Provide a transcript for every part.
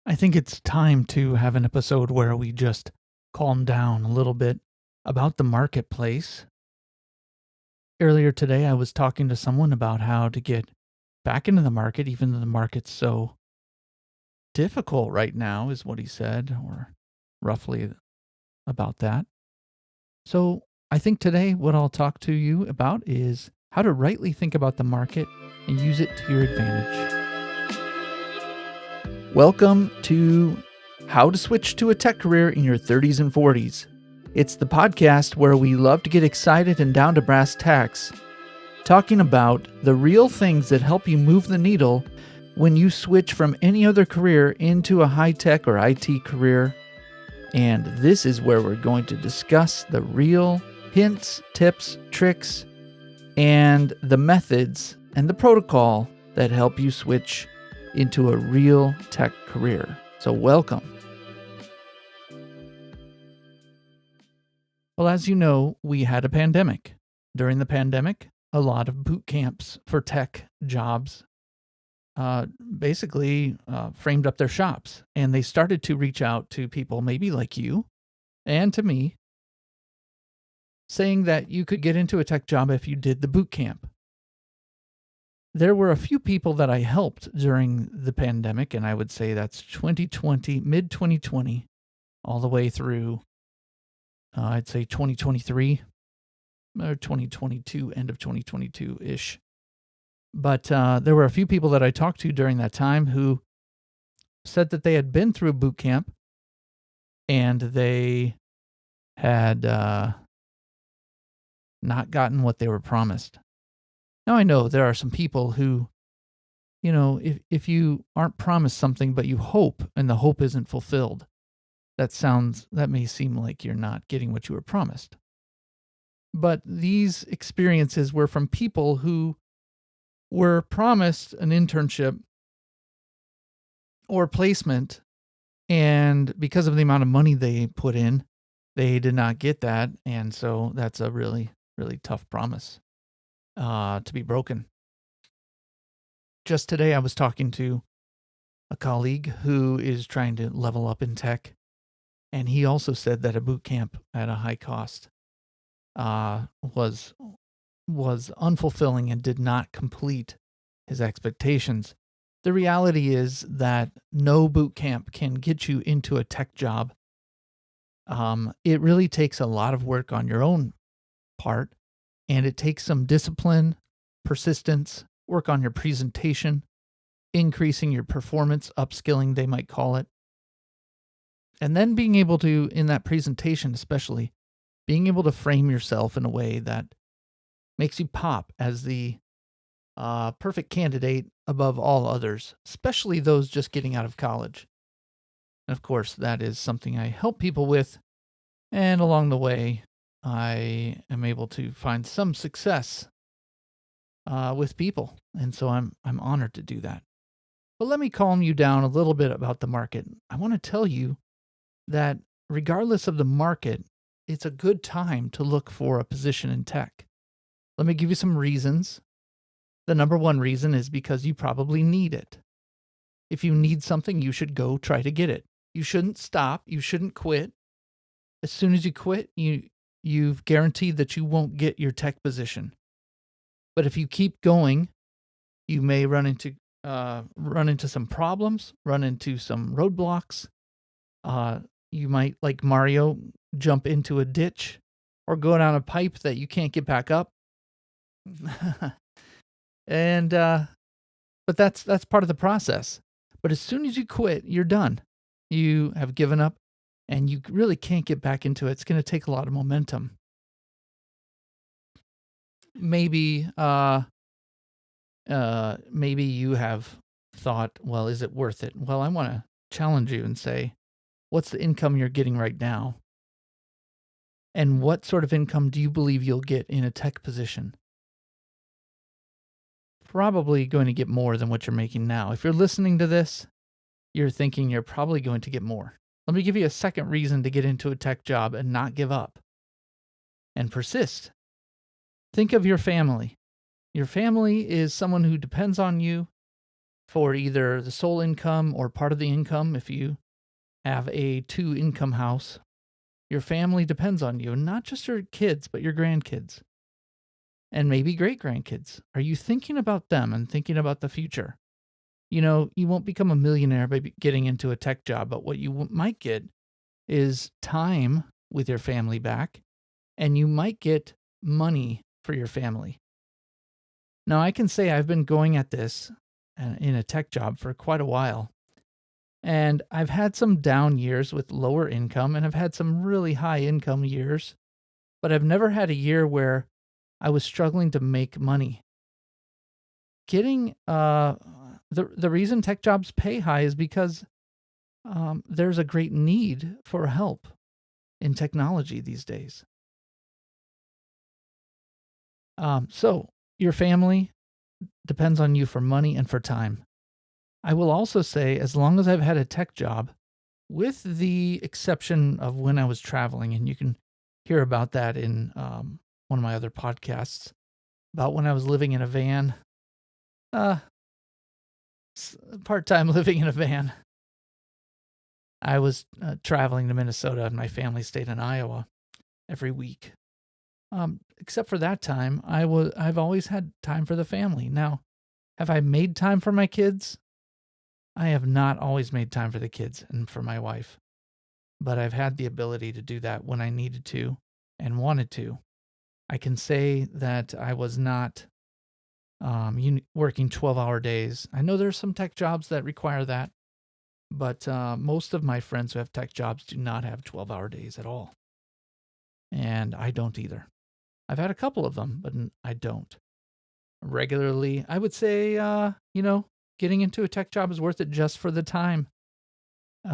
I think it's time to have an episode where we just calm down a little bit about the marketplace. Earlier today, I was talking to someone about how to get back into the market, even though the market's so difficult right now, is what he said, or roughly about that. So I think today, what I'll talk to you about is how to rightly think about the market and use it to your advantage. Welcome to How to Switch to a Tech Career in Your 30s and 40s. It's the podcast where we love to get excited and down to brass tacks, talking about the real things that help you move the needle when you switch from any other career into a high-tech or IT career. And this is where we're going to discuss the real hints, tips, tricks, and the methods and the protocol that help you switch into a real tech career. So welcome. Well, as you know, we had a pandemic. During the pandemic, a lot of boot camps for tech jobs basically framed up their shops, and they started to reach out to people maybe like you and to me, saying that you could get into a tech job if you did the boot camp. There were a few people that I helped during the pandemic, and I would say that's 2020, mid 2020, all the way through, I'd say 2023 or 2022, end of 2022 ish. But there were a few people that I talked to during that time who said that they had been through a boot camp and they had not gotten what they were promised. Now, I know there are some people who, if you aren't promised something but you hope and the hope isn't fulfilled, that may seem like you're not getting what you were promised. But these experiences were from people who were promised an internship or placement, and because of the amount of money they put in, they did not get that, and so that's a really, really tough promise to be broken. Just today, I was talking to a colleague who is trying to level up in tech, and he also said that a boot camp at a high cost was unfulfilling and did not complete his expectations. The reality is that no boot camp can get you into a tech job. It really takes a lot of work on your own part, and it takes some discipline, persistence, work on your presentation, increasing your performance, upskilling, they might call it. And then being able to, in that presentation especially, being able to frame yourself in a way that makes you pop as the perfect candidate above all others, especially those just getting out of college. And of course, that is something I help people with. And along the way, I am able to find some success with people. And so I'm honored to do that. But let me calm you down a little bit about the market. I want to tell you that regardless of the market, it's a good time to look for a position in tech. Let me give you some reasons. The number one reason is because you probably need it. If you need something, you should go try to get it. You shouldn't stop. You shouldn't quit. As soon as you quit, you've guaranteed that you won't get your tech position. But if you keep going, you may run into some problems, run into some roadblocks. You might, like Mario, jump into a ditch or go down a pipe that you can't get back up. And but that's part of the process. But as soon as you quit, you're done. You have given up and you really can't get back into it. It's going to take a lot of momentum. Maybe maybe you have thought, well, is it worth it? Well, I want to challenge you and say, what's the income you're getting right now? And what sort of income do you believe you'll get in a tech position? Probably going to get more than what you're making now. If you're listening to this, you're thinking you're probably going to get more. Let me give you a second reason to get into a tech job and not give up and persist. Think of your family. Your family is someone who depends on you. for either the sole income or part of the income. If you have a two income house, your family depends on you, not just your kids, but your grandkids and maybe great grandkids. Are you thinking about them and thinking about the future? You won't become a millionaire by getting into a tech job, but what you might get is time with your family back, and you might get money for your family. Now, I can say I've been going at this in a tech job for quite a while, and I've had some down years with lower income, and I've had some really high income years, but I've never had a year where I was struggling to make money. Getting the reason tech jobs pay high is because there's a great need for help in technology these days. So your family depends on you for money and for time. I will also say, as long as I've had a tech job, with the exception of when I was traveling, and you can hear about that in one of my other podcasts, about when I was living in a van, uh, part time living in a van. I was traveling to Minnesota, and my family stayed in Iowa every week. Except for that time, I've always had time for the family. Now, have I made time for my kids? I have not always made time for the kids and for my wife, but I've had the ability to do that when I needed to and wanted to. I can say that I was not working 12-hour days. I know there's some tech jobs that require that, but most of my friends who have tech jobs do not have 12-hour days at all. And I don't either. I've had a couple of them, but I don't. Regularly, I would say, getting into a tech job is worth it just for the time.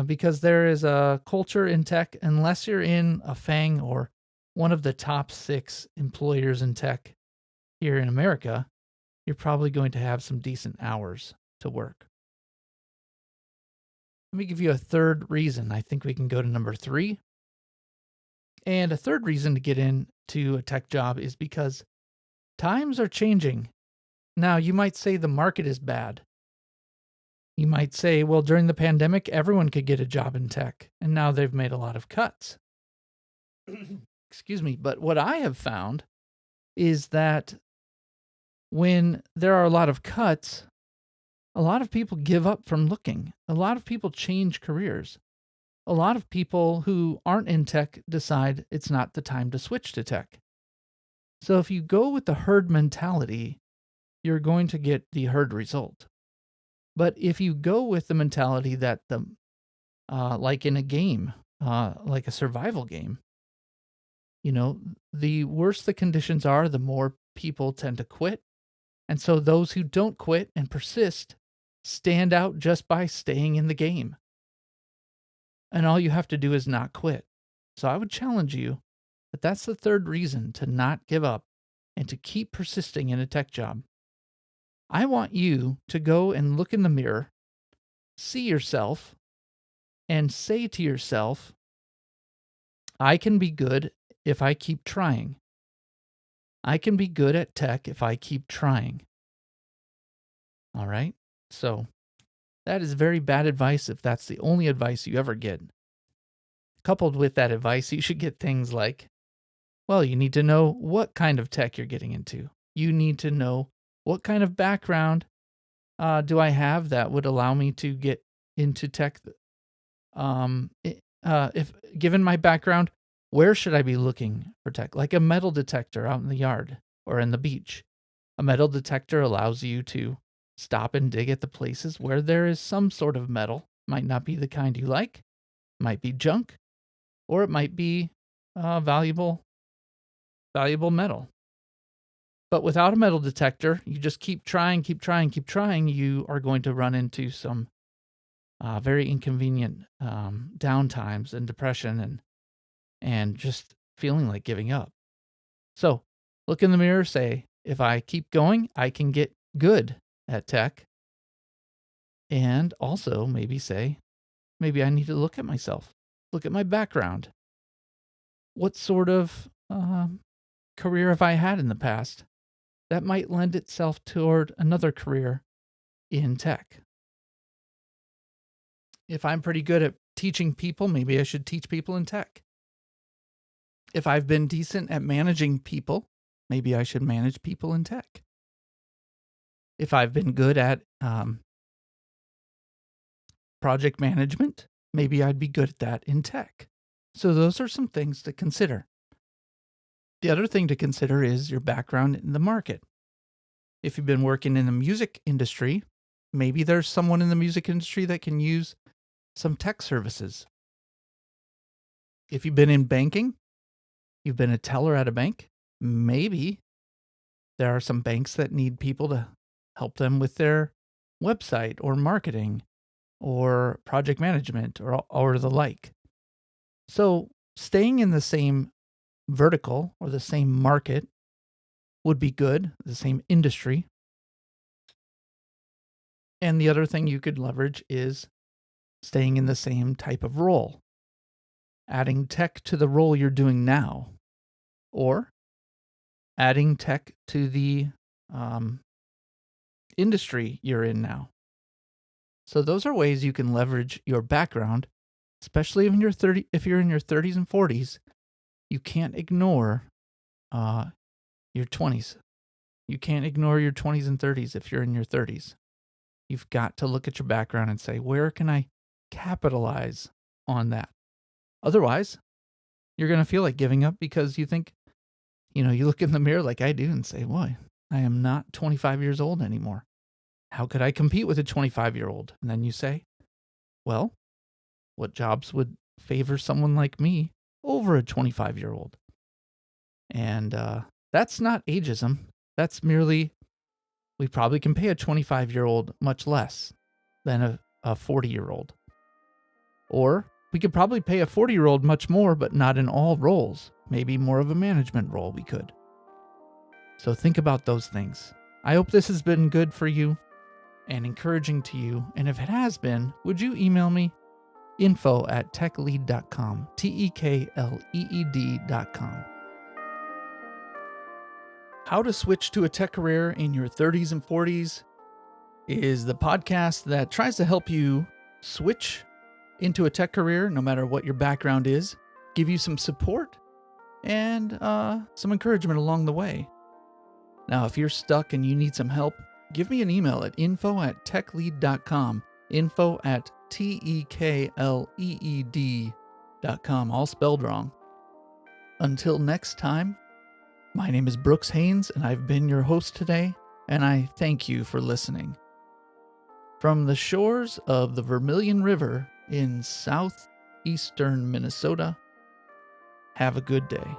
Because there is a culture in tech, unless you're in a FANG or one of the top 6 employers in tech here in America, you're probably going to have some decent hours to work. Let me give you a third reason. I think we can go to number 3. And a third reason to get into a tech job is because times are changing. Now, you might say the market is bad. You might say, well, during the pandemic, everyone could get a job in tech, and now they've made a lot of cuts. Excuse me. But what I have found is that when there are a lot of cuts, a lot of people give up from looking. A lot of people change careers. A lot of people who aren't in tech decide it's not the time to switch to tech. So if you go with the herd mentality, you're going to get the herd result. But if you go with the mentality that like in a game, like a survival game, the worse the conditions are, the more people tend to quit. And so those who don't quit and persist stand out just by staying in the game. And all you have to do is not quit. So I would challenge you that that's the third reason to not give up and to keep persisting in a tech job. I want you to go and look in the mirror, see yourself, and say to yourself, I can be good if I keep trying. I can be good at tech if I keep trying. All right? So that is very bad advice if that's the only advice you ever get. Coupled with that advice, you should get things like, well, you need to know what kind of tech you're getting into. You need to know what kind of background do I have that would allow me to get into tech. If given my background, where should I be looking for tech? Like a metal detector out in the yard or in the beach. A metal detector allows you to stop and dig at the places where there is some sort of metal. Might not be the kind you like, might be junk, or it might be valuable metal. But without a metal detector, you just keep trying, you are going to run into some very inconvenient downtimes and depression and just feeling like giving up. So look in the mirror, say, if I keep going, I can get good at tech. And also maybe say, maybe I need to look at myself, look at my background. What sort of career have I had in the past? That might lend itself toward another career in tech. If I'm pretty good at teaching people, maybe I should teach people in tech. If I've been decent at managing people, maybe I should manage people in tech. If I've been good at project management, maybe I'd be good at that in tech. So those are some things to consider. The other thing to consider is your background in the market. If you've been working in the music industry, maybe there's someone in the music industry that can use some tech services. If you've been in banking, you've been a teller at a bank, maybe there are some banks that need people to help them with their website or marketing or project management or the like. So staying in the same vertical or the same market would be good, the same industry. And the other thing you could leverage is staying in the same type of role, adding tech to the role you're doing now, or adding tech to the industry you're in now. So those are ways you can leverage your background, especially if you're in your 30s and 40s. You can't ignore your 20s. You can't ignore your 20s and 30s if you're in your 30s. You've got to look at your background and say, where can I capitalize on that? Otherwise, you're going to feel like giving up because you think, you look in the mirror like I do and say, why? I am not 25 years old anymore. How could I compete with a 25-year-old? And then you say, well, what jobs would favor someone like me over a 25-year-old? And that's not ageism. That's merely, we probably can pay a 25-year-old much less than a 40-year-old. Or we could probably pay a 40-year-old much more, but not in all roles. Maybe more of a management role we could. So think about those things. I hope this has been good for you and encouraging to you. And if it has been, would you email me? info@techlead.com, TEKLEED.com. How to Switch to a Tech Career in Your 30s and 40s is the podcast that tries to help you switch into a tech career, no matter what your background is, give you some support and some encouragement along the way. Now, if you're stuck and you need some help, give me an email at info@techlead.com, info@TEKLEED.com, all spelled wrong. Until next time, my name is Brooks Haynes, and I've been your host today, and I thank you for listening. From the shores of the Vermilion River in southeastern Minnesota, have a good day.